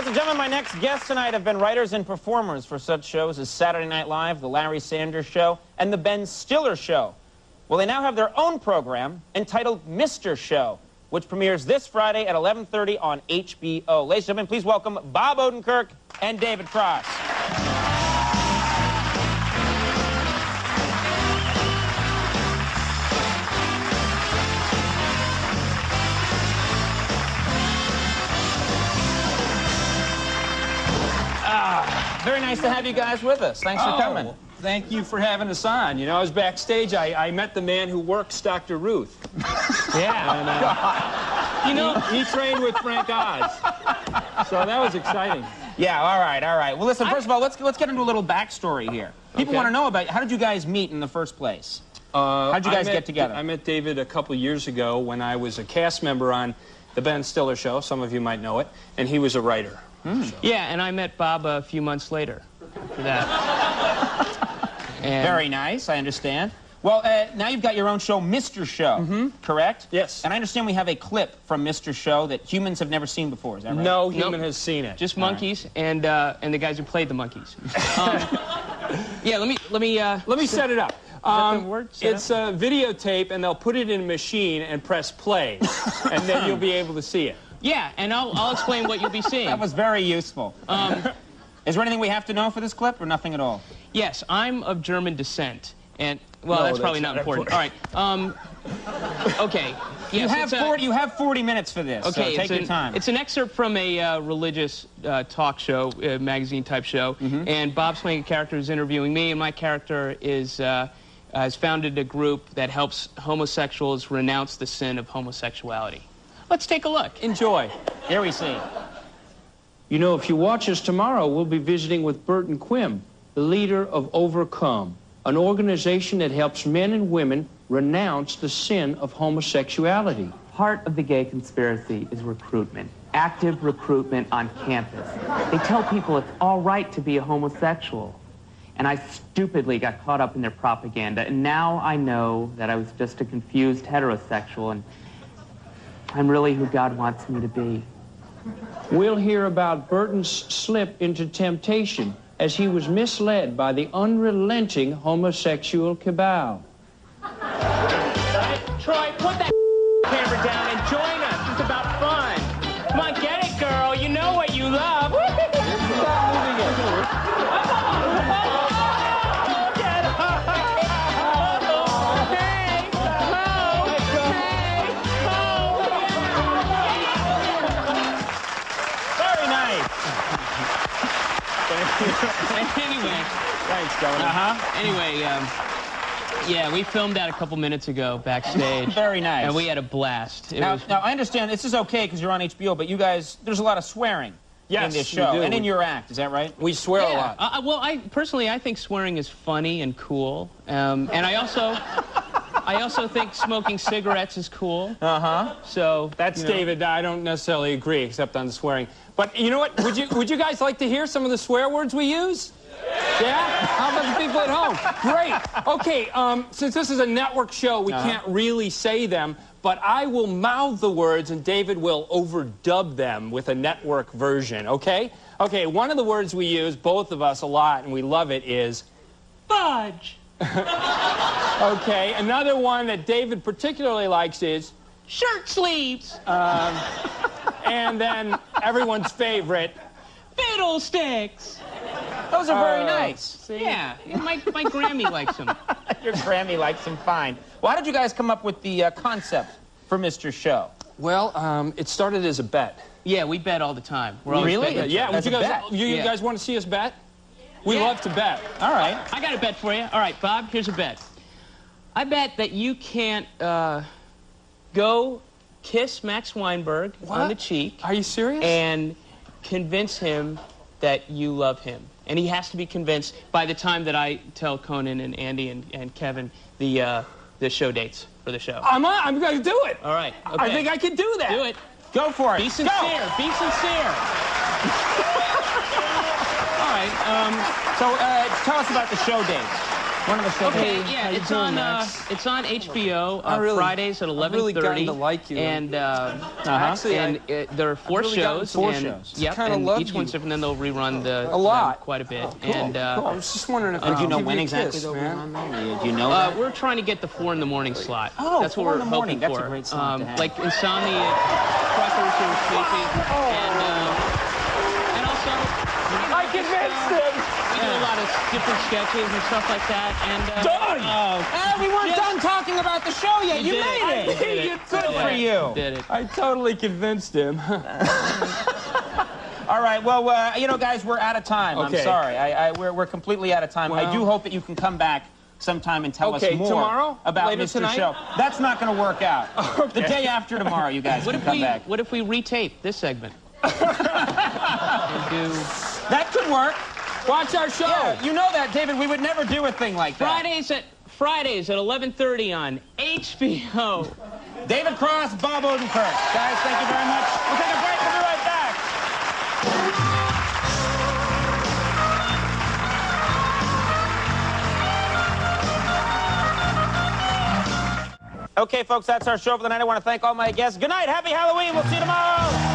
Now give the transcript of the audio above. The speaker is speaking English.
Ladies and gentlemen, my next guests tonight have been writers and performers for such shows as Saturday Night Live, The Larry Sanders Show, and The Ben Stiller Show. Well, they now have their own program entitled Mr. Show, which premieres this Friday at 11:30 on HBO. Ladies and gentlemen, please welcome Bob Odenkirk and David Cross. Very nice to have you guys with us. Thanks for coming. Thank you for having us on. You know, I was backstage. I met the man who works Dr. Ruth. Yeah. And, you know, he trained with Frank Oz. So that was exciting. Yeah, all right, all right. Well, listen, first of all, let's get into a little backstory here. People want to know about, how did you guys meet in the first place? How did you guys get together? I met David a couple years ago when I was a cast member on The Ben Stiller Show. Some of you might know it. And he was a writer. So. Yeah, and I met Bob a few months later after that. And very nice, I understand. Well, now you've got your own show, Mr. Show, correct? Yes. And I understand we have a clip from Mr. Show that humans have never seen before, is that right? No human has seen it. Just monkeys and the guys who played the monkeys. Yeah, let me set it up. It's a videotape, and they'll put it in a machine and press play, and then you'll be able to see it. Yeah, and I'll explain what you'll be seeing. That was very useful. Is there anything we have to know for this clip, or nothing at all? Yes, I'm of German descent, and, well, no, that's probably not important. All right, okay. Yes, you have 40 minutes for this, okay, so take your time. It's an excerpt from a religious talk show, magazine-type show, and Bob's playing a character who's interviewing me, and my character has founded a group that helps homosexuals renounce the sin of homosexuality. Let's take a look. Enjoy. Here we see. You know, if you watch us tomorrow, we'll be visiting with Burton Quim, the leader of Overcome, an organization that helps men and women renounce the sin of homosexuality. Part of the gay conspiracy is recruitment, active recruitment on campus. They tell people it's all right to be a homosexual. And I stupidly got caught up in their propaganda, and now I know that I was just a confused heterosexual, and I'm really who God wants me to be. We'll hear about Burton's slip into temptation as he was misled by the unrelenting homosexual cabal. Troy, put that camera down and join us. It's about fun. Come on, get it, girl. You know what you love. Stop moving it. Anyway. Thanks, Conan. Anyway, yeah, we filmed that a couple minutes ago backstage. Very nice. And we had a blast. Now, I understand this is okay because you're on HBO, but you guys, there's a lot of swearing in this show and in your act. Is that right? We swear a lot. Well, I think swearing is funny and cool. And I also think smoking cigarettes is cool. So that's David. I don't necessarily agree, except on the swearing. But you know what? Would you guys like to hear some of the swear words we use? Yeah? How about the people at home? Great. Okay, since this is a network show, we can't really say them, but I will mouth the words, and David will overdub them with a network version, okay? Okay, one of the words we use, both of us, a lot, and we love it, is fudge. Okay, another one that David particularly likes is shirt sleeves. And then everyone's favorite, fiddlesticks. Those are very nice. See? Yeah, my Grammy likes them. Your Grammy likes them fine. Well, how did you guys come up with the concept for Mr. Show? Well, it started as a bet. Yeah, we bet all the time. Really? Yeah, would you guys want to see us bet? We love to bet. All right. I got a bet for you. All right, Bob, here's a bet. I bet that you can't go kiss Max Weinberg on the cheek. Are you serious? And convince him that you love him. And he has to be convinced by the time that I tell Conan and Andy and Kevin the show dates for the show. I'm going to do it. All right. Okay. I think I can do that. Do it. Go for it. Be sincere. Go. Be sincere. All right. So tell us about the show dates. One of the shows. Okay, that- yeah, you it's doing, on Max? it's on HBO really- Fridays at 11:30. I've really gotten to like you. And Actually, there are four really gotten shows. four and, shows. Yep, Kinda and love each one's you. different. Then they'll rerun A lot. quite a bit. Cool. And I was just wondering if I Do you could know give when a exactly kiss, they'll be man. on there? Do you know that? we're trying to get the 4 in the morning slot. Oh, that's what 4 in we're the morning. hoping That's a for. great slot to have. Like insomnia, truckers who are sleeping, and also. I convinced him. We do a lot of different sketches and stuff like that. And We weren't done talking about the show yet. You did made it. Did it. Good Did for it. you. Did it. I totally convinced him. All right. Well, you know, guys, we're out of time. Okay. I'm sorry. We're completely out of time. I Well- do hope that you can come back sometime and tell us Okay, more tomorrow? about Later Mr. tonight? Show. That's not going to work out. The day after tomorrow, you guys What can if come we back. What if we retape this segment? And do That could work. Watch our show. Yeah, you know that, David. We would never do a thing like that. Fridays at 11:30 on HBO. David Cross, Bob Odenkirk. Guys, thank you very much. We'll take a break. We'll be right back. Okay, folks, that's our show for the night. I want to thank all my guests. Good night. Happy Halloween. We'll see you tomorrow.